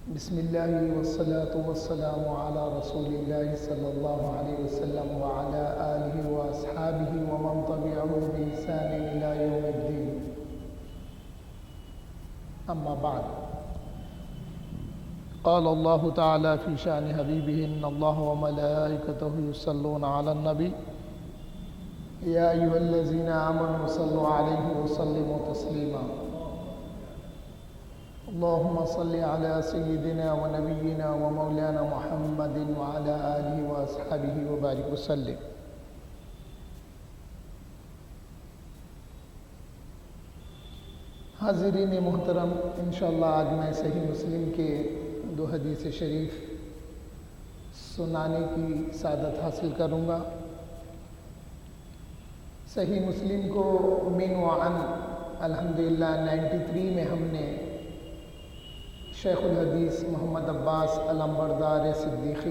بسم اللہ والصلاة والسلام علی رسول اللہ صلی اللہ علیہ وسلم وعلی آلہ واصحابہ ومن تبعہ بإحسان الی یوم الدین، اما بعد، قال اللہ تعالی فی شان حبیبہ ان اللہ وملائکتہ یصلون علی النبی یا ایھا الذین آمنوا صلوا علیہ وسلموا تسلیما۔ اللهم صل على سيدنا ونبينا ومولانا محمد وعلى آله وأصحابه وبارك وسلم۔ حاضرین محترم، انشاءاللہ آج میں صحیح مسلم کے 2 حدیث شریف سنانے کی سعادت حاصل کروں گا۔ صحیح مسلم کو من وعن الحمدللہ 93 میں ہم نے شیخ الحدیث محمد عباس علمبردار صدیقی،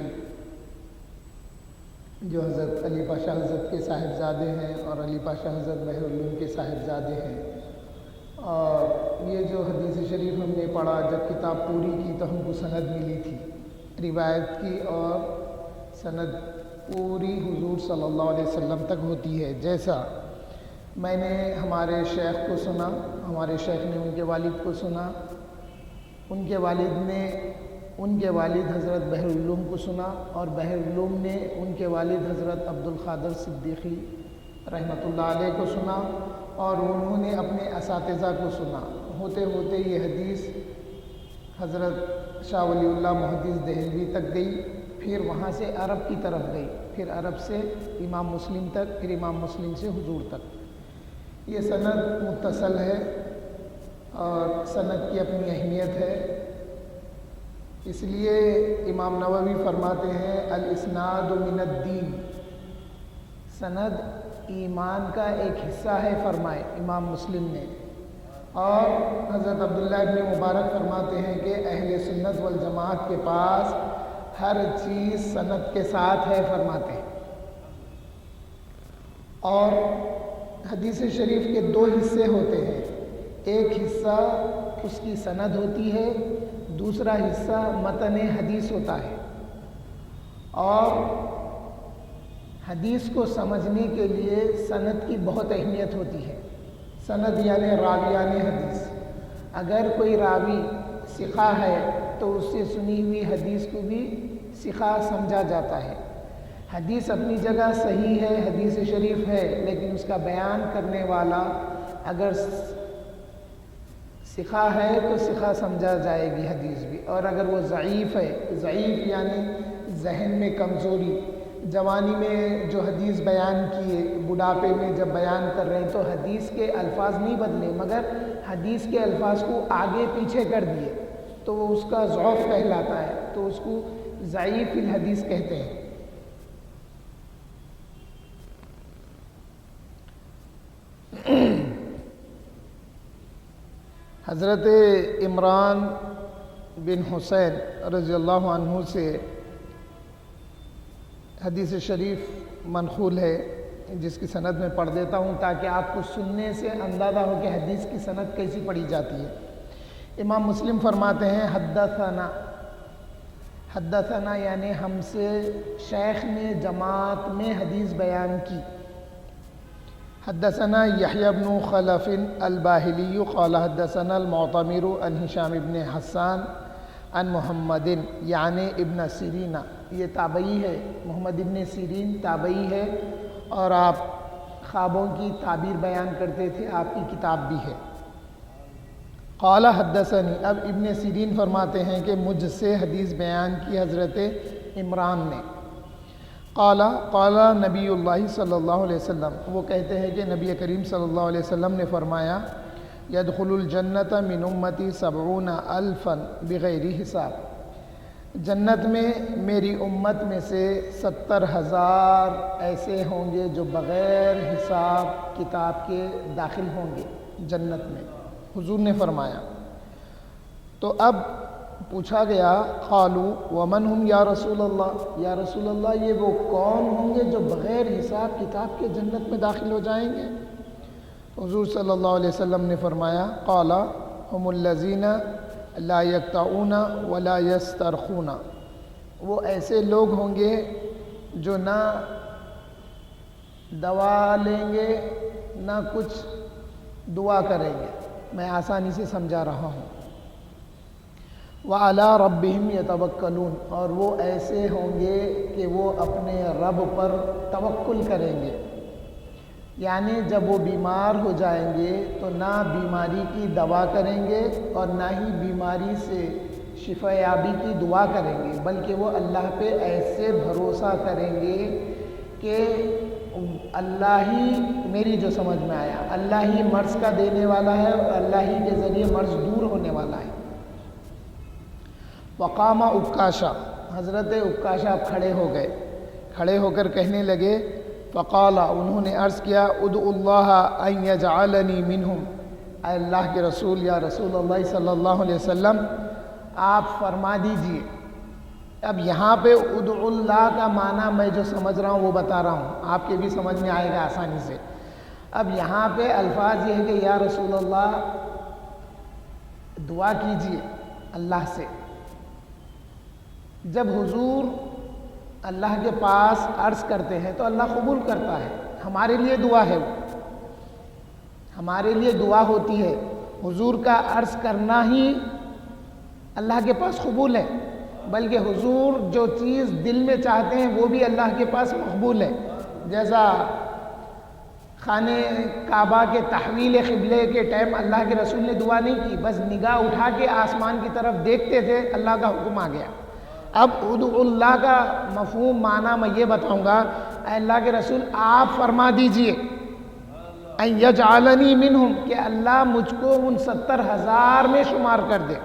جو حضرت علی پاشا حضرت کے صاحبزادے ہیں اور علی پاشا حضرت بحر العلوم کے صاحبزادے ہیں، اور یہ جو حدیث شریف ہم نے پڑھا، جب کتاب پوری کی تو ہم کو سند ملی تھی روایت کی، اور سند پوری حضور صلی اللہ علیہ وسلم تک ہوتی ہے۔ جیسا میں نے ہمارے شیخ کو سنا، ہمارے شیخ نے ان کے والد کو سنا، ان کے والد نے ان کے والد حضرت بحر العلوم کو سنا، اور بحر العلوم نے ان کے والد حضرت عبدالقادر صدیقی رحمۃ اللہ علیہ کو سنا، اور انہوں نے اپنے اساتذہ کو سنا۔ ہوتے ہوتے یہ حدیث حضرت شاہ ولی اللہ محدث دہلوی تک گئی، پھر وہاں سے عرب کی طرف گئی، پھر عرب سے امام مسلم تک، پھر امام مسلم سے حضور تک۔ یہ سند متصل ہے اور سند کی اپنی اہمیت ہے، اس لیے امام نووی فرماتے ہیں الاسناد من الدین، سند ایمان کا ایک حصہ ہے، فرمائے امام مسلم نے۔ اور حضرت عبداللہ ابن مبارک فرماتے ہیں کہ اہل سنت والجماعت کے پاس ہر چیز سند کے ساتھ ہے، فرماتے ہیں۔ اور حدیث شریف کے 2 حصے ہوتے ہیں، ایک حصہ اس کی سند ہوتی ہے، دوسرا حصہ متن حدیث ہوتا ہے۔ اور حدیث کو سمجھنے کے لیے سند کی بہت اہمیت ہوتی ہے۔ سند یعنی راویان حدیث۔ اگر کوئی راوی ثقہ ہے تو اس سے سنی ہوئی حدیث کو بھی ثقہ سمجھا جاتا ہے۔ حدیث اپنی جگہ صحیح ہے، حدیث شریف ہے، لیکن اس کا بیان کرنے والا اگر ثقہ ہے تو ثقہ سمجھا جائے گی حدیث بھی، اور اگر وہ ضعیف ہے، ضعیف یعنی ذہن میں کمزوری، جوانی میں جو حدیث بیان کیے، بڑھاپے میں جب بیان کر رہے ہیں تو حدیث کے الفاظ نہیں بدلے، مگر حدیث کے الفاظ کو آگے پیچھے کر دیے تو وہ اس کا ضعف کہلاتا ہے، تو اس کو ضعیف الحدیث کہتے ہیں۔ حضرت عمران بن حسین رضی اللہ عنہ سے حدیث شریف منقول ہے، جس کی سند میں پڑھ دیتا ہوں تاکہ آپ کو سننے سے اندازہ ہو کہ حدیث کی سند کیسی پڑھی جاتی ہے۔ امام مسلم فرماتے ہیں حدثنا، حدثنا یعنی ہم سے شیخ نے جماعت میں حدیث بیان کی۔ حدثنا یحییٰ بن خلف الباہلی قال حدثنا المعتمر عن ہشام بن حسان عن محمد یعنی ابن سیرین، یہ تابعی ہے، محمد ابن سیرین تابعی ہے، اور آپ خوابوں کی تعبیر بیان کرتے تھے، آپ کی کتاب بھی ہے۔ قال حدثنی، اب ابن سیرین فرماتے ہیں کہ مجھ سے حدیث بیان کی حضرت عمران نے۔ قال نبی اللہ صلی اللہ علیہ وسلم، وہ کہتے ہیں کہ نبی کریم صلی اللہ علیہ وسلم نے فرمایا یدخل الجنت من امتی 70,000 بغیر حساب، جنت میں میری امت میں سے 70,000 ایسے ہوں گے جو بغیر حساب کتاب کے داخل ہوں گے جنت میں، حضور نے فرمایا۔ تو اب پوچھا گیا قالوا ومن ہم یا رسول اللہ، یا رسول اللہ یہ وہ کون ہوں گے جو بغیر حساب کتاب کے جنت میں داخل ہو جائیں گے؟ حضور صلی اللہ علیہ وسلم نے فرمایا قال هم الذین لا یقطعون ولا یسترخون، وہ ایسے لوگ ہوں گے جو نہ دوا لیں گے نہ کچھ دعا کریں گے. میں آسانی سے سمجھا رہا ہوں. وَعَلَىٰ رَبِّهِمْ يَتَوَكَّلُونَ، اور وہ ایسے ہوں گے کہ وہ اپنے رب پر توکل کریں گے. یعنی جب وہ بیمار ہو جائیں گے تو نہ بیماری کی دوا کریں گے اور نہ ہی بیماری سے شفا یابی کی دعا کریں گے، بلکہ وہ اللہ پہ ایسے بھروسہ کریں گے کہ اللہ ہی، میری جو سمجھ میں آیا، اللہ ہی مرض کا دینے والا ہے اور اللہ ہی کے ذریعے مرض دور ہونے والا ہے. وقام عکاشہ، حضرت عکاشہ اب کھڑے ہو گئے. کھڑے ہو کر کہنے لگے، فقال، انہوں نے عرض کیا، ادعو اللہ ان یجعلنی منہم، اے اللہ کے رسول، یا رسول اللہ صلی اللہ علیہ وسلم، آپ فرما دیجئے. اب یہاں پہ ادعو اللہ کا معنی میں جو سمجھ رہا ہوں وہ بتا رہا ہوں، آپ کے بھی سمجھ میں آئے گا آسانی سے. اب یہاں پہ الفاظ یہ ہے کہ یا رسول اللہ دعا کیجئے اللہ سے. جب حضور اللہ کے پاس عرض کرتے ہیں تو اللہ قبول کرتا ہے. ہمارے لیے دعا ہے، وہ ہمارے لیے دعا ہوتی ہے. حضور کا عرض کرنا ہی اللہ کے پاس قبول ہے، بلکہ حضور جو چیز دل میں چاہتے ہیں وہ بھی اللہ کے پاس مقبول ہے. جیسا خانہ کعبہ کے تحویل قبلے کے ٹائم اللہ کے رسول نے دعا نہیں کی، بس نگاہ اٹھا کے آسمان کی طرف دیکھتے تھے، اللہ کا حکم آ گیا. اب ادعو اللہ کا مفہوم معنی میں یہ بتاؤں گا، اے اللہ کے رسول آپ فرما دیجئے ان یجعلنی منہم، کہ اللہ مجھ کو ان 70,000 میں شمار کر دے.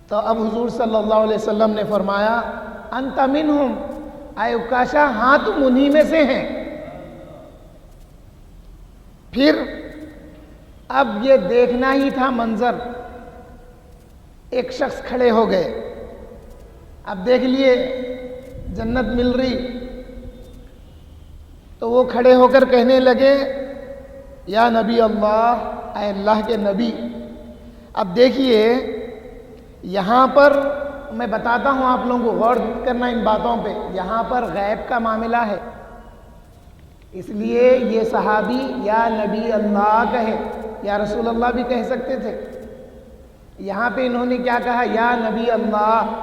تو اب حضور صلی اللہ علیہ وسلم نے فرمایا، انت منہم، اے عکاشہ ہاں تم انہی میں سے ہیں. پھر اب یہ دیکھنا ہی تھا منظر. ایک شخص کھڑے ہو گئے، اب دیکھ لیے جنت مل رہی، تو وہ کھڑے ہو کر کہنے لگے، یا نبی اللہ، اے اللہ کے نبی. اب دیکھیے یہاں پر میں بتاتا ہوں، آپ لوگوں کو غور کرنا ان باتوں پہ. یہاں پر غیب کا معاملہ ہے، اس لیے یہ صحابی یا نبی اللہ کہے، یا رسول اللہ بھی کہہ سکتے تھے. یہاں پہ انہوں نے کیا کہا، یا نبی اللہ،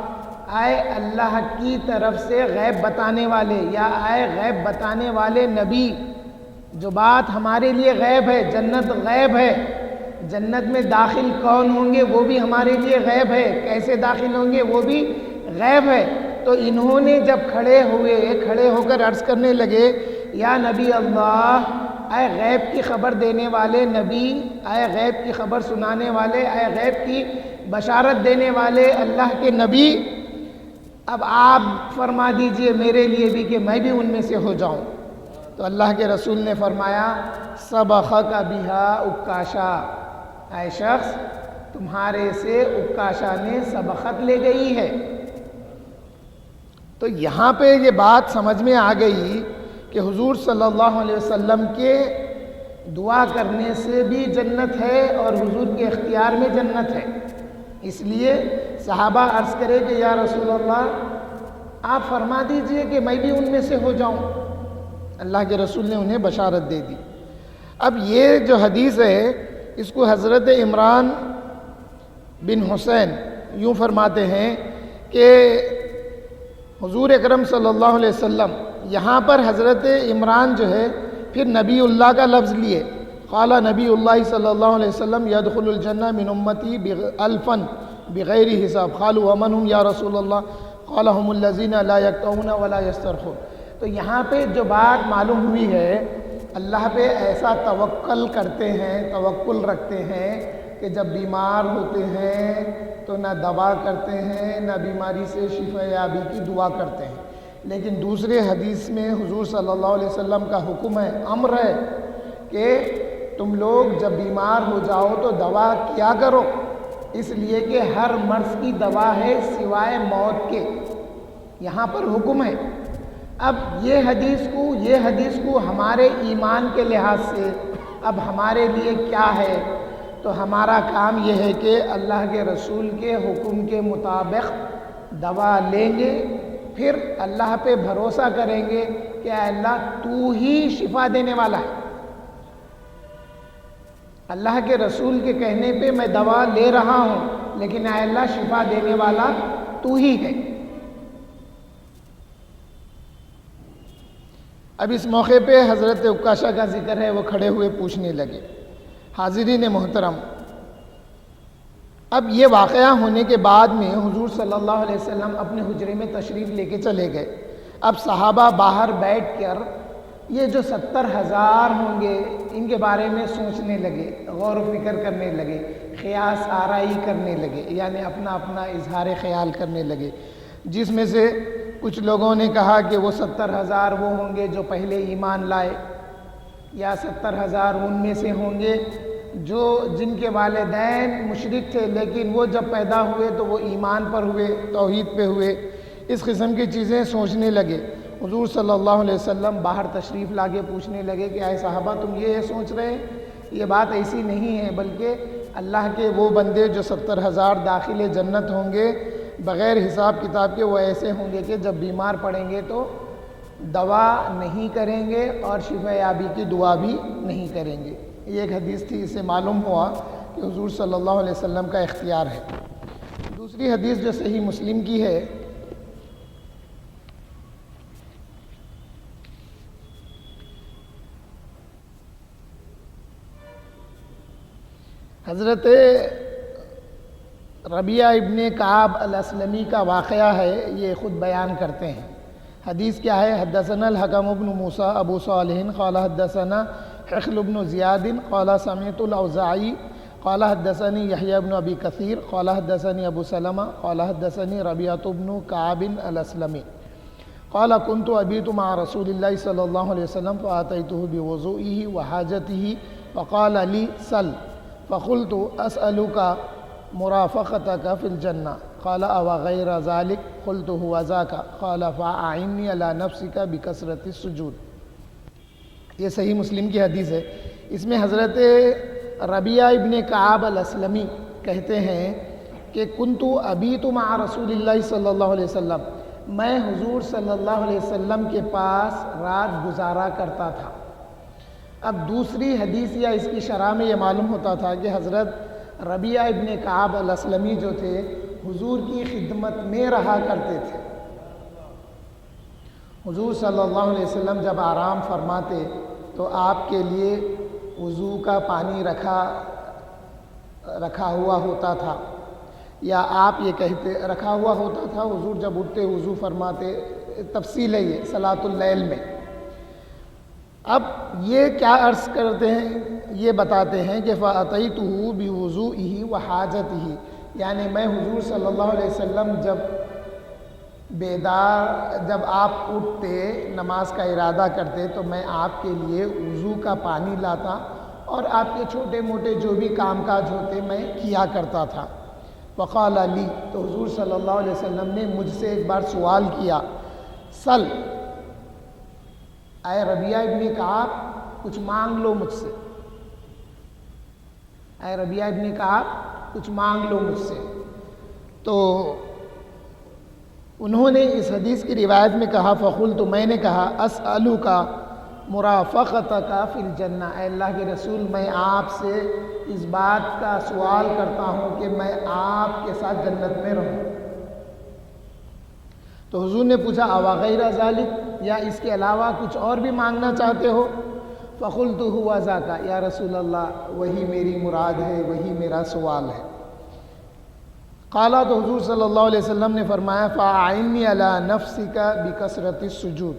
اے اللہ کی طرف سے غیب بتانے والے، یا اے غیب بتانے والے نبی. جو بات ہمارے لیے غیب ہے، جنت غیب ہے، جنت میں داخل کون ہوں گے وہ بھی ہمارے لیے غیب ہے، کیسے داخل ہوں گے وہ بھی غیب ہے. تو انہوں نے جب کھڑے ہو کر عرض کرنے لگے، یا نبی اللہ، اے غیب کی خبر دینے والے نبی، اے غیب کی خبر سنانے والے، اے غیب کی بشارت دینے والے اللہ کے نبی، اب آپ فرما دیجئے میرے لیے بھی کہ میں بھی ان میں سے ہو جاؤں. تو اللہ کے رسول نے فرمایا، سبقک بہا عکاشہ، اے شخص تمہارے سے عکاشہ نے سبقت لے گئی ہے. تو یہاں پہ یہ بات سمجھ میں آ گئی کہ حضور صلی اللہ علیہ وسلم کے دعا کرنے سے بھی جنت ہے اور حضور کے اختیار میں جنت ہے. اس لیے صحابہ عرض کرے کہ یا رسول اللہ آپ فرما دیجئے کہ میں بھی ان میں سے ہو جاؤں. اللہ کے رسول نے انہیں بشارت دے دی. اب یہ جو حدیث ہے اس کو حضرت عمران بن حسین یوں فرماتے ہیں کہ حضور اکرم صلی اللہ علیہ وسلم، یہاں پر حضرت عمران جو ہے پھر نبی اللہ کا لفظ لیے. قال نبی اللہ صلی اللہ علیہ وسلم یدخل الجنہ من امتی الفا بغیر حساب. قالوا ومن هم یا رسول اللہ؟ قال هم الذین لا یقطعون ولا یسترخون. تو یہاں پہ جو بات معلوم ہوئی ہے، اللہ پہ ایسا توکل کرتے ہیں، توکل رکھتے ہیں کہ جب بیمار ہوتے ہیں تو نہ دوا کرتے ہیں نہ بیماری سے شفا یابی کی دعا کرتے ہیں. لیکن دوسرے حدیث میں حضور صلی اللہ علیہ وسلم کا حکم ہے، امر ہے کہ تم لوگ جب بیمار ہو جاؤ تو دعا کیا کرو، اس لیے کہ ہر مرض کی دوا ہے سوائے موت کے. یہاں پر حکم ہے. اب یہ حدیث کو ہمارے ایمان کے لحاظ سے اب ہمارے لیے کیا ہے تو ہمارا کام یہ ہے کہ اللہ کے رسول کے حکم کے مطابق دوا لیں گے، پھر اللہ پہ بھروسہ کریں گے کہ اے اللہ تو ہی شفا دینے والا ہے۔ اللہ کے رسول کے کہنے پہ میں دوا لے رہا ہوں، لیکن اے اللہ شفا دینے والا تو ہی ہے۔ اب اس موقع پہ حضرت عکاشہ کا ذکر ہے، وہ کھڑے ہوئے پوچھنے لگے۔ حاضرین محترم، اب یہ واقعہ ہونے کے بعد میں حضور صلی اللہ علیہ وسلم اپنے حجرے میں تشریف لے کے چلے گئے۔ اب صحابہ باہر بیٹھ کر یہ جو 70,000 ہوں گے ان کے بارے میں سوچنے لگے، غور و فکر کرنے لگے، قیاس آرائی کرنے لگے، یعنی اپنا اپنا اظہار خیال کرنے لگے، جس میں سے کچھ لوگوں نے کہا کہ وہ 70,000 وہ ہوں گے جو پہلے ایمان لائے، یا 70,000 ان میں سے ہوں گے جن کے والدین مشرک تھے لیکن وہ جب پیدا ہوئے تو وہ ایمان پر ہوئے، توحید پہ ہوئے۔ اس قسم کی چیزیں سوچنے لگے۔ حضور صلی اللہ علیہ وسلم باہر تشریف لا کے پوچھنے لگے کہ اے صحابہ تم یہ سوچ رہے ہیں؟ یہ بات ایسی نہیں ہے، بلکہ اللہ کے وہ بندے جو 70,000 داخل جنت ہوں گے بغیر حساب کتاب کے، وہ ایسے ہوں گے کہ جب بیمار پڑیں گے تو دوا نہیں کریں گے اور شفا یابی کی دعا بھی نہیں کریں گے۔ یہ ایک حدیث تھی، اس سے معلوم ہوا کہ حضور صلی اللہ علیہ وسلم کا اختیار ہے۔ دوسری حدیث جو صحیح مسلم کی ہے، حضرت ربیعہ ابن کعب الاسلمی کا واقعہ ہے، یہ خود بیان کرتے ہیں۔ حدیث کیا ہے؟ حدثنا الحکم بن موسیٰ ابو صالح قال حدثنا حخل بن زیاد قال سمعت الاوزاعی قال حدثني يحيى بن ابي كثير قال حدثني ابو سلمہ قال حدثني ربيعة بن كعب الاسلمی قال كنت ابيت مع رسول الله صلى الله عليه وسلم فاتيته بوضوئه وحاجته فقال لي سل فقلت اسالك مرافقتك في الجنة قال او غير ذلك قلت هو ذاك قال فاعني على نفسك بكثرة السجود۔ یہ صحیح مسلم کی حدیث ہے۔ اس میں حضرت ربیعہ ابن کعب الاسلمی کہتے ہیں کہ کنت ابیت مع رسول اللہ صلی اللہ علیہ وسلم، میں حضور صلی اللہ علیہ وسلم کے پاس رات گزارا کرتا تھا۔ اب دوسری حدیث یا اس کی شرح میں یہ معلوم ہوتا تھا کہ حضرت ربیعہ ابن کعب الاسلمی جو تھے حضور کی خدمت میں رہا کرتے تھے۔ حضور صلی اللہ علیہ وسلم جب آرام فرماتے تو آپ کے لیے وضو کا پانی رکھا ہوا ہوتا تھا، یا آپ یہ کہتے رکھا ہوا ہوتا تھا، حضور جب اٹھتے وضو فرماتے، تفصیل ہے یہ صلاۃ اللیل میں۔ اب یہ کیا عرض کرتے ہیں، یہ بتاتے ہیں کہ فَأَتَيْتُهُ بِوُضُوئِهِ وَحَاجَتِهِ، یعنی میں حضور صلی اللہ علیہ وسلم جب آپ اٹھتے نماز کا ارادہ کرتے تو میں آپ کے لیے وضو کا پانی لاتا اور آپ کے چھوٹے موٹے جو بھی کام کاج ہوتے میں کیا کرتا تھا۔ وقال علی، تو حضور صلی اللہ علیہ وسلم نے مجھ سے ایک بار سوال کیا، سل، اے ربیعہ ابن کعب کچھ مانگ لو مجھ سے، اے ربیعہ ابن کعب کچھ مانگ لو مجھ سے۔ تو انہوں نے اس حدیث کی روایت میں کہا فقلت، تو میں نے کہا اسألک مرافقتک فی الجنہ، اے اللہ کے رسول میں آپ سے اس بات کا سوال کرتا ہوں کہ میں آپ کے ساتھ جنت میں رہوں۔ تو حضور نے پوچھا اوا غیر ذالک، یا اس کے علاوہ کچھ اور بھی مانگنا چاہتے ہو؟ فقلت ہوا ذاک، یا رسول اللہ وہی میری مراد ہے، وہی میرا سوال ہے۔ قال، تو حضور صلی اللہ علیہ وسلم نے فرمایا فاعنی علی نفسک بکثرۃ السجود،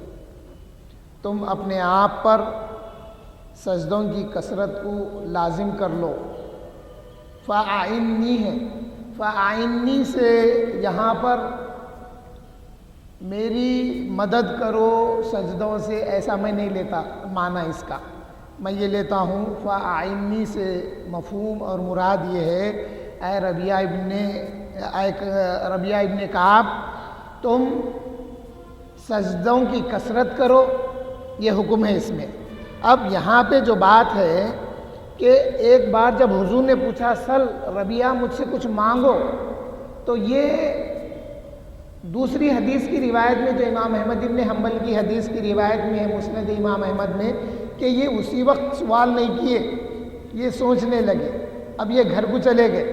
تم اپنے آپ پر سجدوں کی کثرت کو لازم کر لو۔ فاعنی ہے، فاعنی سے یہاں پر میری مدد کرو سجدوں سے، ایسا میں نہیں لیتا معنی اس کا، میں یہ لیتا ہوں فاعنی سے مفہوم اور مراد یہ ہے اے ربیعہ ابن کعب تم سجدوں کی کثرت کرو، یہ حکم ہے اس میں۔ اب یہاں پہ جو بات ہے کہ ایک بار جب حضور نے پوچھا سل ربیہ مجھ سے کچھ مانگو، تو یہ دوسری حدیث کی روایت میں جو امام احمد ابن حنبل کی حدیث کی روایت میں ہے مسند امام احمد میں، کہ یہ اسی وقت سوال نہیں کیے، یہ سوچنے لگے. اب یہ گھر کو چلے گئے،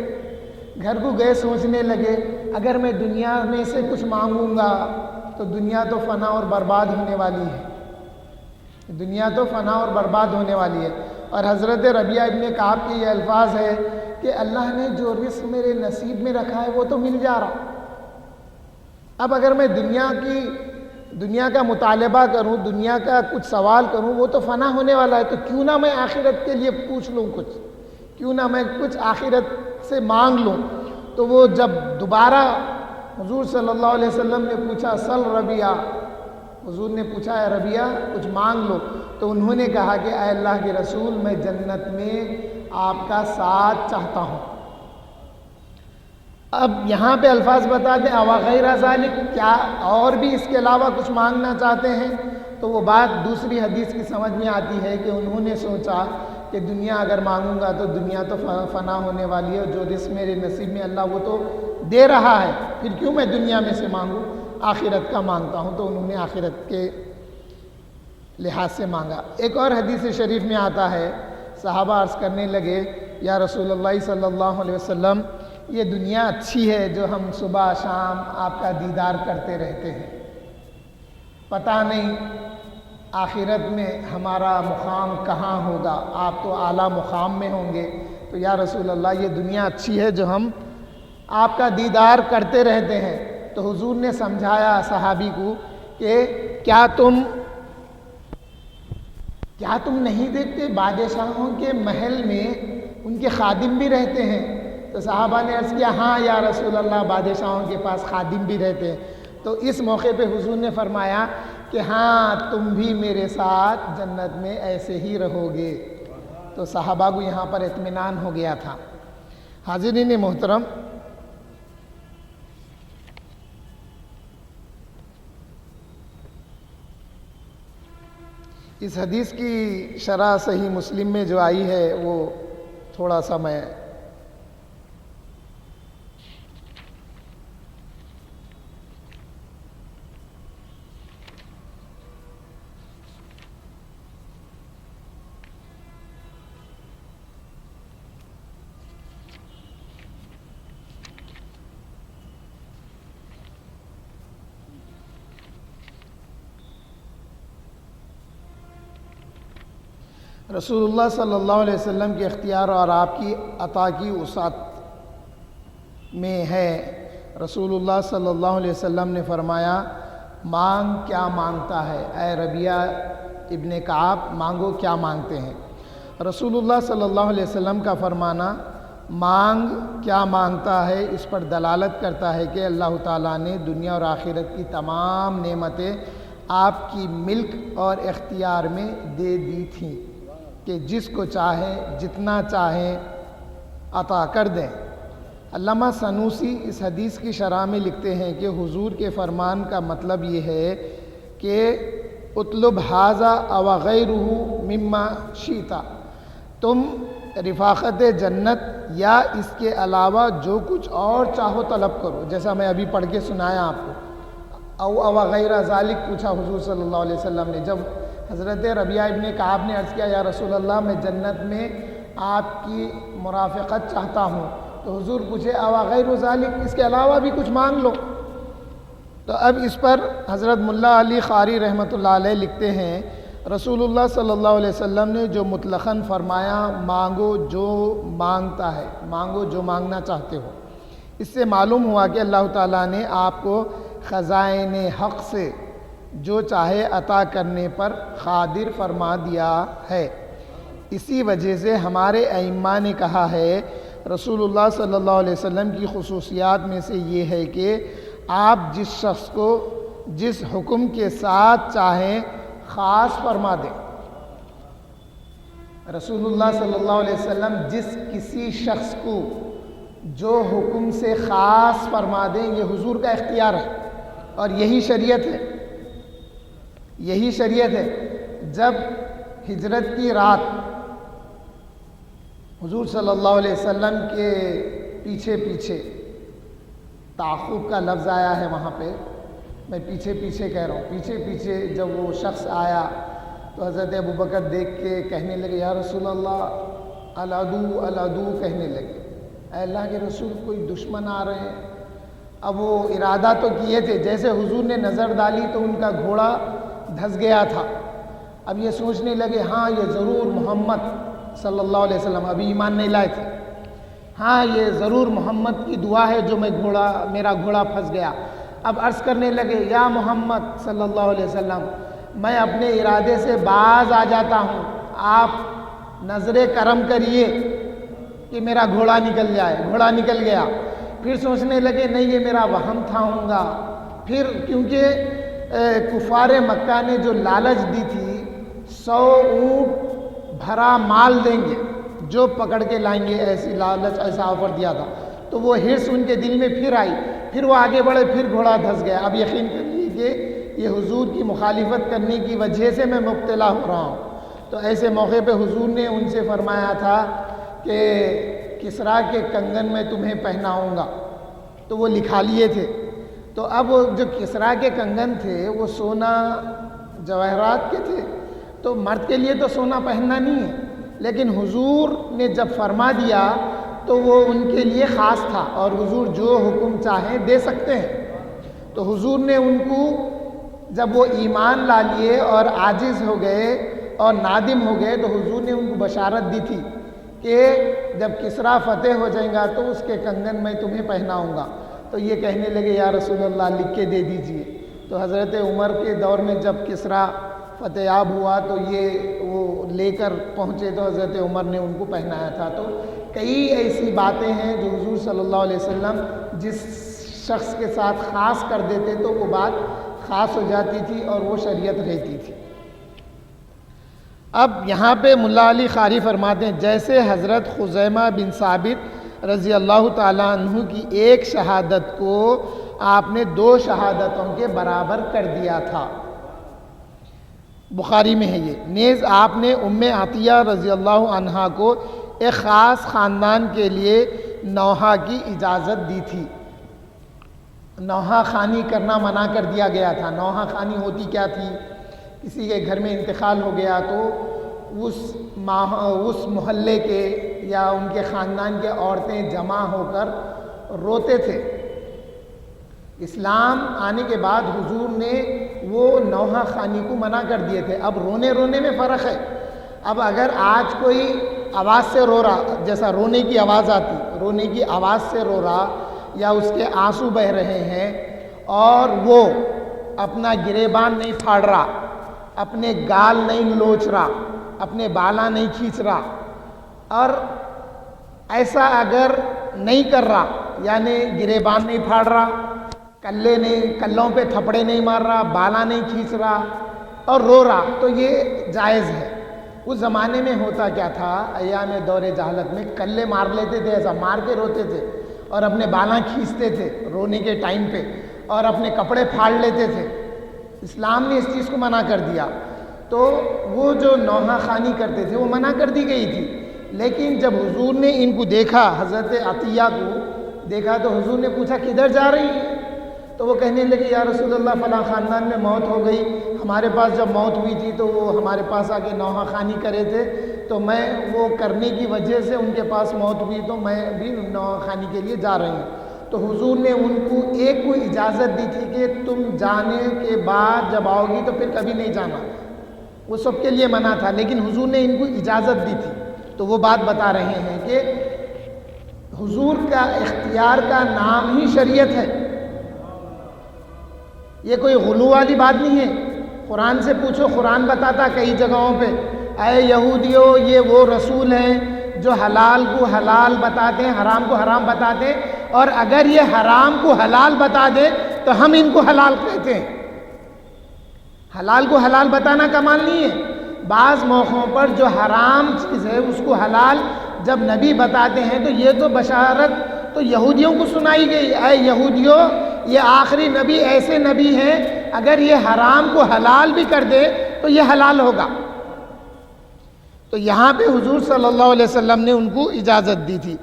گھر کو گئے سوچنے لگے اگر میں دنیا میں سے کچھ مانگوں گا تو دنیا تو فنا اور برباد ہونے والی ہے، دنیا تو فنا اور برباد ہونے والی ہے. اور حضرت ربیہ ابن کعب کے یہ الفاظ ہے کہ اللہ نے جو رزق میرے نصیب میں رکھا ہے وہ تو مل جا رہا. اب اگر میں دنیا کا مطالبہ کروں، دنیا کا کچھ سوال کروں، وہ تو فنا ہونے والا ہے، تو کیوں نہ میں آخرت کے لیے پوچھ لوں کچھ، کیوں نہ میں کچھ آخرت سے مانگ لوں. تو وہ جب دوبارہ حضور صلی اللہ علیہ وسلم نے پوچھا سل ربیہ، حضور نے پوچھا اے ربیہ کچھ مانگ لو، تو انہوں نے کہا کہ اے اللہ کے رسول میں جنت میں آپ کا ساتھ چاہتا ہوں. اب یہاں پہ الفاظ بتا دیں اوا غیر ذالک، کیا اور بھی اس کے علاوہ کچھ مانگنا چاہتے ہیں؟ تو وہ بات دوسری حدیث کی سمجھ میں آتی ہے کہ انہوں نے سوچا کہ دنیا اگر مانگوں گا تو دنیا تو فنا ہونے والی ہے، اور جو رزق میرے نصیب میں اللہ وہ تو دے رہا ہے، پھر کیوں میں دنیا میں سے مانگوں، آخرت کا مانگتا ہوں. تو انہوں نے آخرت کے لحاظ سے مانگا. ایک اور حدیث شریف میں آتا ہے، صحابہ عرض کرنے لگے یا رسول اللہ صلی اللہ علیہ وسلم یہ دنیا اچھی ہے جو ہم صبح شام آپ کا دیدار کرتے رہتے ہیں، پتہ نہیں آخرت میں ہمارا مقام کہاں ہوگا، آپ تو اعلیٰ مقام میں ہوں گے، تو یا رسول اللہ یہ دنیا اچھی ہے جو ہم آپ کا دیدار کرتے رہتے ہیں. تو حضور نے سمجھایا صحابی کو کہ کیا تم نہیں دیکھتے بادشاہوں کے محل میں ان کے خادم بھی رہتے ہیں؟ تو صحابہ نے عرض کیا ہاں یا رسول اللہ بادشاہوں کے پاس خادم بھی رہتے ہیں. تو اس موقع پہ حضور نے فرمایا کہ ہاں تم بھی میرے ساتھ جنت میں ایسے ہی رہو گے. تو صحابہ کو یہاں پر اطمینان ہو گیا تھا. حاضرین محترم، اس حدیث کی شرح صحیح مسلم میں جو آئی ہے وہ تھوڑا سا میں رسول اللہ صلی اللہ علیہ وسلم کے اختیار اور آپ کی عطا کی وسعت میں ہے. رسول اللہ صلی اللہ علیہ وسلم نے فرمایا مانگ کیا مانگتا ہے، اے ربیہ ابن کعب مانگو کیا مانگتے ہیں. رسول اللہ صلی اللہ علیہ وسلم کا فرمانا مانگ کیا مانگتا ہے اس پر دلالت کرتا ہے کہ اللہ تعالیٰ نے دنیا اور آخرت کی تمام نعمتیں آپ کی ملک اور اختیار میں دے دی تھیں کہ جس کو چاہے جتنا چاہیں عطا کر دیں. علامہ سنوسی اس حدیث کی شرح میں لکھتے ہیں کہ حضور کے فرمان کا مطلب یہ ہے کہ اطلب ھذا او غیرہ مما شئت، تم رفاقت جنت یا اس کے علاوہ جو کچھ اور چاہو طلب کرو، جیسا میں ابھی پڑھ کے سنایا آپ کو. او غیر ذالک پوچھا حضور صلی اللہ علیہ وسلم نے. جب حضرت ربیہ ابن کعب نے عرض کیا یا رسول اللہ میں جنت میں آپ کی مرافقت چاہتا ہوں، تو حضور پوچھے او غیر ذالک، اس کے علاوہ بھی کچھ مانگ لو. تو اب اس پر حضرت ملا علی قاری رحمۃ اللہ علیہ لکھتے ہیں رسول اللہ صلی اللہ علیہ وسلم نے جو مطلقاً فرمایا مانگو جو مانگتا ہے، مانگو جو مانگنا چاہتے ہو، اس سے معلوم ہوا کہ اللہ تعالیٰ نے آپ کو خزائن حق سے جو چاہے عطا کرنے پر قادر فرما دیا ہے. اسی وجہ سے ہمارے ائمہ نے کہا ہے رسول اللہ صلی اللہ علیہ وسلم کی خصوصیات میں سے یہ ہے کہ آپ جس شخص کو جس حکم کے ساتھ چاہیں خاص فرما دیں. رسول اللہ صلی اللہ علیہ وسلم جس کسی شخص کو جو حکم سے خاص فرما دیں یہ حضور کا اختیار ہے اور یہی شریعت ہے. یہی شریعت ہے. جب ہجرت کی رات حضور صلی اللہ علیہ وسلم کے پیچھے پیچھے تعاقب کا لفظ آیا ہے وہاں پہ، میں پیچھے پیچھے کہہ رہا ہوں، پیچھے پیچھے جب وہ شخص آیا تو حضرت ابوبکر دیکھ کے کہنے لگے یا رسول اللہ العدو العدو کہنے لگے، اے اللہ کے رسول کوئی دشمن آ رہے ہیں۔ اب وہ ارادہ تو کیے تھے، جیسے حضور نے نظر ڈالی تو ان کا گھوڑا دھس گیا تھا۔ اب یہ سوچنے لگے ہاں یہ ضرور محمد صلی اللہ علیہ وسلم، ابھی ایمان نہیں لائے تھے، ہاں یہ ضرور محمد کی دعا ہے جو میرا گھوڑا پھنس گیا۔ اب عرض کرنے لگے یا محمد صلی اللہ علیہ وسلم میں اپنے ارادے سے باز آ جاتا ہوں، آپ نظر کرم کریے کہ میرا گھوڑا نکل جائے۔ گھوڑا نکل گیا۔ پھر سوچنے لگے نہیں یہ میرا وہم تھا ہوں گا۔ پھر کیونکہ کفار مکہ نے جو لالچ دی تھی 100 اونٹ بھرا مال دیں گے جو پکڑ کے لائیں گے، ایسی لالچ ایسا آفر دیا تھا، تو وہ حرص ان کے دل میں پھر آئی، پھر وہ آگے بڑھے، پھر گھوڑا دھس گیا۔ اب یقین کریے کہ یہ حضور کی مخالفت کرنے کی وجہ سے میں مبتلا ہو رہا ہوں۔ تو ایسے موقع پہ حضور نے ان سے فرمایا تھا کہ کسریٰ کے کنگن میں تمہیں پہناؤں گا، تو وہ لکھا لیے تھے۔ تو اب جو کسریٰ کے کنگن تھے وہ سونا جواہرات کے تھے، تو مرد کے لیے تو سونا پہننا نہیں ہے، لیکن حضور نے جب فرما دیا تو وہ ان کے لیے خاص تھا، اور حضور جو حکم چاہیں دے سکتے ہیں۔ تو حضور نے ان کو جب وہ ایمان لا لیے اور عاجز ہو گئے اور نادم ہو گئے، تو حضور نے ان کو بشارت دی تھی کہ جب کسریٰ فتح ہو جائے گا تو اس کے کنگن میں تمہیں پہناؤں گا۔ تو یہ کہنے لگے یا رسول اللہ لکھ کے دے دیجئے۔ تو حضرت عمر کے دور میں جب کسریٰ فتح یاب ہوا تو یہ وہ لے کر پہنچے تو حضرت عمر نے ان کو پہنایا تھا۔ تو کئی ایسی باتیں ہیں جو حضور صلی اللہ علیہ وسلم جس شخص کے ساتھ خاص کر دیتے تو وہ بات خاص ہو جاتی تھی اور وہ شریعت رہتی تھی۔ اب یہاں پہ ملا علی قاری فرماتے ہیں جیسے حضرت خزیمہ بن ثابت رضی اللہ تعالیٰ عنہ کی ایک شہادت کو آپ نے 2 شہادتوں کے برابر کر دیا تھا، بخاری میں ہے یہ۔ نیز آپ نے ام عطیہ رضی اللہ عنہا کو ایک خاص خاندان کے لیے نوحہ کی اجازت دی تھی۔ نوحہ خوانی کرنا منع کر دیا گیا تھا۔ نوحہ خوانی ہوتی کیا تھی؟ کسی کے گھر میں انتقال ہو گیا تو اس محلے کے یا ان کے خاندان کے عورتیں جمع ہو کر روتے تھے۔ اسلام آنے کے بعد حضور نے وہ نوحہ خوانی کو منع کر دیے تھے۔ اب رونے میں فرق ہے۔ اب اگر آج کوئی آواز سے رو رہا، جیسا رونے کی آواز آتی، رونے کی آواز سے رو رہا یا اس کے آنسو بہ رہے ہیں اور وہ اپنا گریبان نہیں پھاڑ رہا، اپنے گال نہیں لوچ رہا، اپنے بالا نہیں کھینچ رہا، اور ایسا اگر نہیں کر رہا، یعنی گریبان نہیں پھاڑ رہا، کلوں پہ تھپڑے نہیں مار رہا، بالا نہیں کھینچ رہا اور رو رہا، تو یہ جائز ہے۔ اس زمانے میں ہوتا کیا تھا، ایام دور جہالت میں کلے مار لیتے تھے، ایسا مار کے روتے تھے اور اپنے بالاں کھینچتے تھے رونے کے ٹائم پہ اور اپنے کپڑے پھاڑ لیتے تھے۔ اسلام نے اس چیز کو منع کر دیا۔ تو وہ جو نوحہ خوانی کرتے تھے وہ منع کر دی گئی تھی، لیکن جب حضور نے ان کو دیکھا، حضرت عطیہ کو دیکھا، تو حضور نے پوچھا کدھر جا رہی ہے؟ تو وہ کہنے لگے یا رسول اللہ فلاں خاندان میں موت ہو گئی، ہمارے پاس جب موت ہوئی تھی تو وہ ہمارے پاس آ کے نوحہ خوانی کرے تھے، تو میں وہ کرنے کی وجہ سے ان کے پاس موت ہوئی تو میں بھی نوحہ خوانی کے لیے جا رہی ہوں۔ تو حضور نے ان کو ایک کو اجازت دی تھی کہ تم جانے کے بعد جب آؤ گی تو پھر کبھی نہیں جانا، وہ سب کے لیے منع تھا، لیکن حضور نے ان کو اجازت دی تھی۔ تو وہ بات بتا رہے ہیں کہ حضور کا اختیار کا نام ہی شریعت ہے، یہ کوئی غلو والی بات نہیں ہے۔ قرآن سے پوچھو، قرآن بتاتا کئی جگہوں پہ اے یہودیو یہ وہ رسول ہیں جو حلال کو حلال بتاتے ہیں، حرام کو حرام بتاتے ہیں، اور اگر یہ حرام کو حلال بتا دے تو ہم ان کو حلال کہتے ہیں۔ حلال کو حلال بتانا کمال نہیں ہے، بعض موقعوں پر جو حرام چیز ہے اس کو حلال جب نبی بتاتے ہیں تو یہ تو بشارت تو یہودیوں کو سنائی گئی، اے یہودیو یہ آخری نبی ایسے نبی ہیں اگر یہ حرام کو حلال بھی کر دے تو یہ حلال ہوگا۔ تو یہاں پہ حضور صلی اللہ علیہ وسلم نے ان کو اجازت دی تھی۔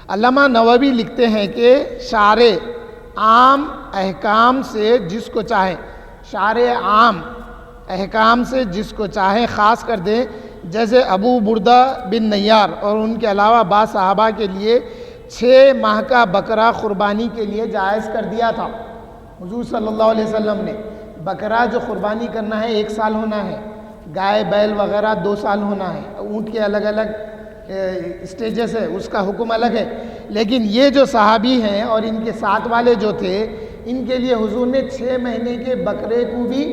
علامہ نووی لکھتے ہیں کہ شارع عام احکام سے جس کو چاہیں، شارع عام احکام سے جس کو چاہیں خاص کر دیں، جیسے ابو بردہ بن نیار اور ان کے علاوہ بعض صحابہ کے لیے 6 ماہ کا بکرا قربانی کے لیے جائز کر دیا تھا حضور صلی اللہ علیہ وسلم نے۔ بکرا جو قربانی کرنا ہے 1 سال ہونا ہے، گائے بیل وغیرہ 2 سال ہونا ہے، اونٹ کے الگ الگ اسٹیجز ہے، اس کا حکم الگ ہے۔ لیکن یہ جو صحابی ہیں اور ان کے ساتھ والے جو تھے، ان کے لیے حضور نے 6 مہینے کے بکرے کو بھی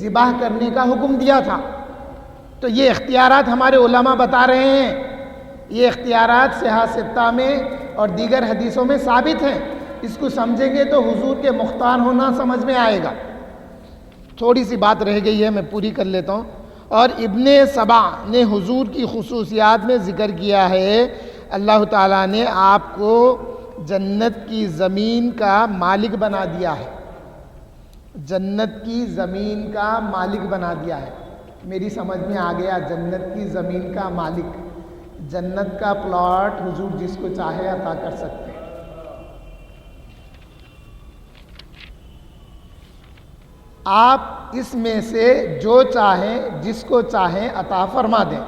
ذبح کرنے کا حکم دیا تھا۔ تو یہ اختیارات ہمارے علماء بتا رہے ہیں، یہ اختیارات صحاح ستہ میں اور دیگر حدیثوں میں ثابت ہیں۔ اس کو سمجھیں گے تو حضور کے مختار ہونا سمجھ میں آئے گا۔ تھوڑی سی بات رہ گئی ہے، میں پوری کر لیتا ہوں۔ اور ابن سبع نے حضور کی خصوصیات میں ذکر کیا ہے، اللہ تعالیٰ نے آپ کو جنت کی زمین کا مالک بنا دیا ہے، جنت کی زمین کا مالک بنا دیا ہے۔ میری سمجھ میں آ گیا، جنت کی زمین کا مالک، جنت کا پلاٹ حضور جس کو چاہے عطا کر سکتے ہیں۔ آپ اس میں سے جو چاہیں جس کو چاہیں عطا فرما دیں۔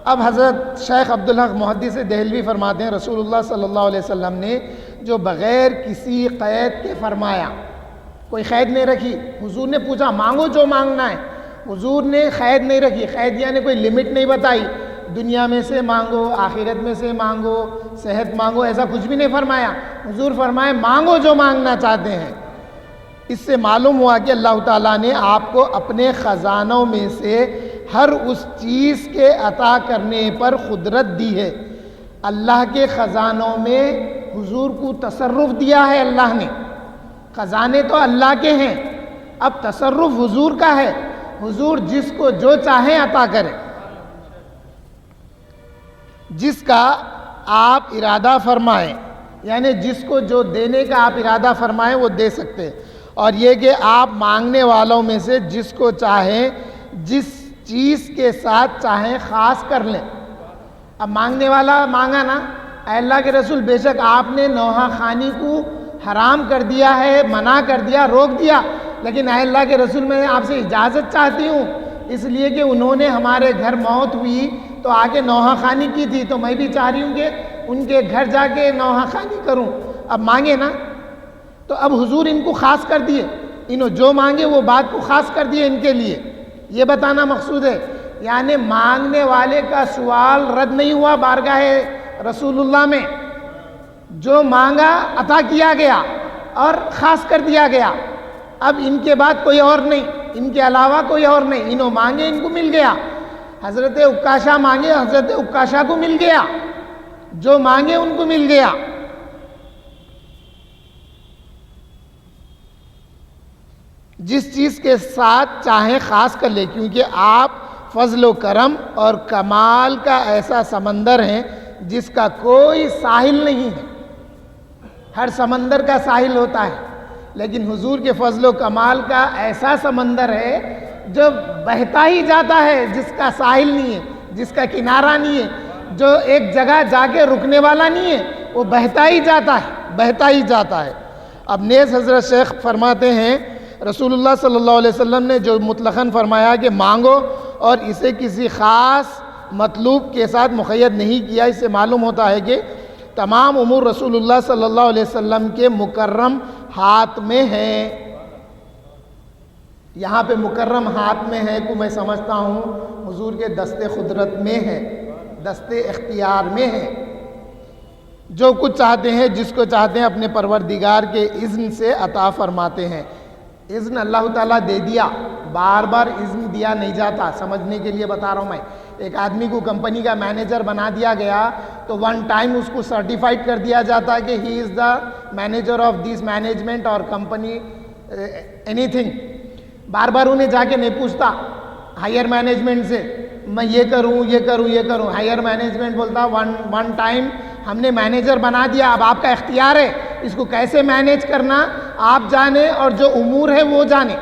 اب حضرت شیخ عبدالحق محدث دہلوی فرماتے ہیں، رسول اللہ صلی اللہ علیہ وسلم نے جو بغیر کسی قید کے فرمایا، کوئی قید نہیں رکھی۔ حضور نے پوچھا مانگو جو مانگنا ہے، حضور نے قید نہیں رکھی، قید یعنی کوئی لمٹ نہیں بتائی، دنیا میں سے مانگو، آخرت میں سے مانگو، صحت مانگو، ایسا کچھ بھی نہیں فرمایا۔ حضور فرمائے مانگو جو مانگنا چاہتے ہیں۔ اس سے معلوم ہوا کہ اللہ تعالیٰ نے آپ کو اپنے خزانوں میں سے ہر اس چیز کے عطا کرنے پر قدرت دی ہے۔ اللہ کے خزانوں میں حضور کو تصرف دیا ہے اللہ نے۔ خزانے تو اللہ کے ہیں، اب تصرف حضور کا ہے، حضور جس کو جو چاہیں عطا کریں، جس کا آپ ارادہ فرمائیں، یعنی جس کو جو دینے کا آپ ارادہ فرمائیں وہ دے سکتے ہیں۔ اور یہ کہ آپ مانگنے والوں میں سے جس کو چاہیں، جس چیز کے ساتھ چاہیں خاص کر لیں۔ اب مانگنے والا مانگا نا، اے اللہ کے رسول بے شک آپ نے نوحہ خوانی کو حرام کر دیا ہے، منع کر دیا، روک دیا، لیکن اے اللہ کے رسول میں آپ سے اجازت چاہتی ہوں، اس لیے کہ انہوں نے ہمارے گھر موت ہوئی تو آگے نوحہ خوانی کی تھی، تو میں بھی چاہ رہی ہوں کہ ان کے گھر جا کے نوحہ خوانی کروں۔ اب مانگے نا، تو اب حضور ان کو خاص کر دیے، انہوں جو مانگے وہ بات کو خاص کر دیے ان کے لیے، یہ بتانا مقصود ہے۔ یعنی مانگنے والے کا سوال رد نہیں ہوا بارگاہ رسول اللہ میں، جو مانگا عطا کیا گیا اور خاص کر دیا گیا۔ اب ان کے بعد کوئی اور نہیں، ان کے علاوہ کوئی اور نہیں، انہوں مانگے ان کو مل گیا۔ حضرت عکاشہ مانگے، حضرت عکاشہ کو مل گیا، جو مانگے ان کو مل گیا۔ جس چیز کے ساتھ چاہیں خاص کر لے، کیونکہ آپ فضل و کرم اور کمال کا ایسا سمندر ہیں جس کا کوئی ساحل نہیں ہے۔ ہر سمندر کا ساحل ہوتا ہے، لیکن حضور کے فضل و کمال کا ایسا سمندر ہے جو بہتا ہی جاتا ہے، جس کا ساحل نہیں ہے، جس کا کنارہ نہیں ہے، جو ایک جگہ جا کے رکنے والا نہیں ہے، وہ بہتا ہی جاتا ہے، بہتا ہی جاتا ہے۔ اب نیز حضرت شیخ فرماتے ہیں، رسول اللہ صلی اللہ علیہ وسلم نے جو مطلقاً فرمایا کہ مانگو اور اسے کسی خاص مطلوب کے ساتھ مقید نہیں کیا، اس سے معلوم ہوتا ہے کہ تمام امور رسول اللہ صلی اللہ علیہ وسلم کے مکرم ہاتھ میں ہیں۔ یہاں پہ مکرم ہاتھ میں ہے کو میں سمجھتا ہوں حضور کے دست قدرت میں ہے، دست اختیار میں ہے۔ جو کچھ چاہتے ہیں، جس کو چاہتے ہیں، اپنے پروردگار کے اذن سے عطا فرماتے ہیں۔ اذن اللہ تعالیٰ دے دیا، بار بار اذن دیا نہیں جاتا، سمجھنے کے لیے بتا رہا ہوں میں۔ ایک آدمی کو کمپنی کا مینیجر بنا دیا گیا تو ون ٹائم اس کو سرٹیفائڈ کر دیا جاتا ہے کہ he is the manager of this management اور کمپنی اینی تھنگ۔ بار بار انہیں جا کے نہیں پوچھتا ہائر مینجمنٹ سے میں یہ کروں یہ کروں یہ کروں۔ ہائر مینجمنٹ بولتا ون ٹائم ہم نے مینیجر بنا دیا، اب آپ کا اختیار ہے، اس کو کیسے مینیج کرنا آپ جانیں اور جو امور ہے وہ جانیں۔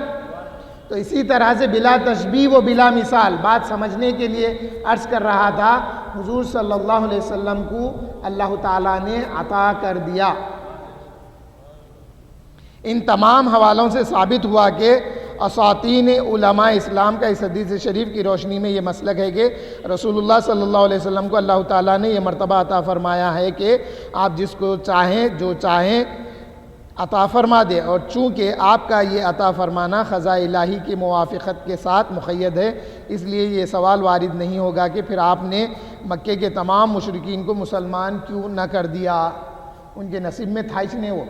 تو اسی طرح سے بلا تشبیہ و بلا مثال بات سمجھنے کے لیے عرض کر رہا تھا، حضور صلی اللہ علیہ وسلم کو اللہ تعالیٰ نے عطا کر دیا۔ ان تمام حوالوں سے ثابت ہوا کہ اساطین علماء اسلام کا اس حدیث شریف کی روشنی میں یہ مسلک ہے کہ رسول اللہ صلی اللہ علیہ وسلم کو اللہ تعالیٰ نے یہ مرتبہ عطا فرمایا ہے کہ آپ جس کو چاہیں جو چاہیں عطا فرما دے، اور چونکہ آپ کا یہ عطا فرمانا خزاں الہی کی موافقت کے ساتھ مقید ہے، اس لیے یہ سوال وارد نہیں ہوگا کہ پھر آپ نے مکے کے تمام مشرکین کو مسلمان کیوں نہ کر دیا۔ ان کے نصیب میں تھا اس نے، وہ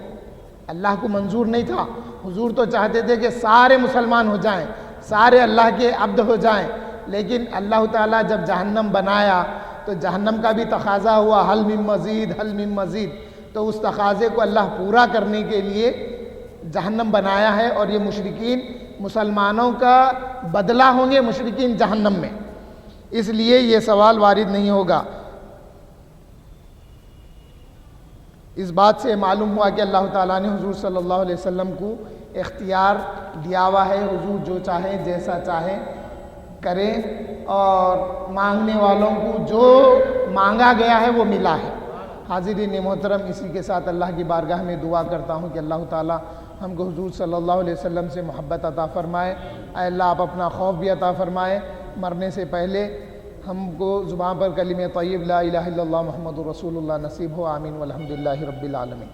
اللہ کو منظور نہیں تھا۔ حضور تو چاہتے تھے کہ سارے مسلمان ہو جائیں، سارے اللہ کے عبد ہو جائیں، لیکن اللہ تعالیٰ جب جہنم بنایا تو جہنم کا بھی تقاضا ہوا، حل من مزید، حل من مزید، تو اس تقاضے کو اللہ پورا کرنے کے لیے جہنم بنایا ہے، اور یہ مشرکین مسلمانوں کا بدلہ ہوں گے مشرکین جہنم میں، اس لیے یہ سوال وارد نہیں ہوگا۔ اس بات سے معلوم ہوا کہ اللہ تعالیٰ نے حضور صلی اللہ علیہ وسلم کو اختیار دیا ہوا ہے، حضور جو چاہیں جیسا چاہیں کریں، اور مانگنے والوں کو جو مانگا گیا ہے وہ ملا ہے۔ حاضرین محترم، اسی کے ساتھ اللہ کی بارگاہ میں دعا کرتا ہوں کہ اللہ تعالیٰ ہم کو حضور صلی اللہ علیہ وسلم سے محبت عطا فرمائے۔ اے اللہ، آپ اپنا خوف بھی عطا فرمائے، مرنے سے پہلے ہم کو زبان پر کلمہ طیب لا الہ الا اللہ محمد رسول اللہ نصیب ہو، آمین والحمدللہ رب العالمین۔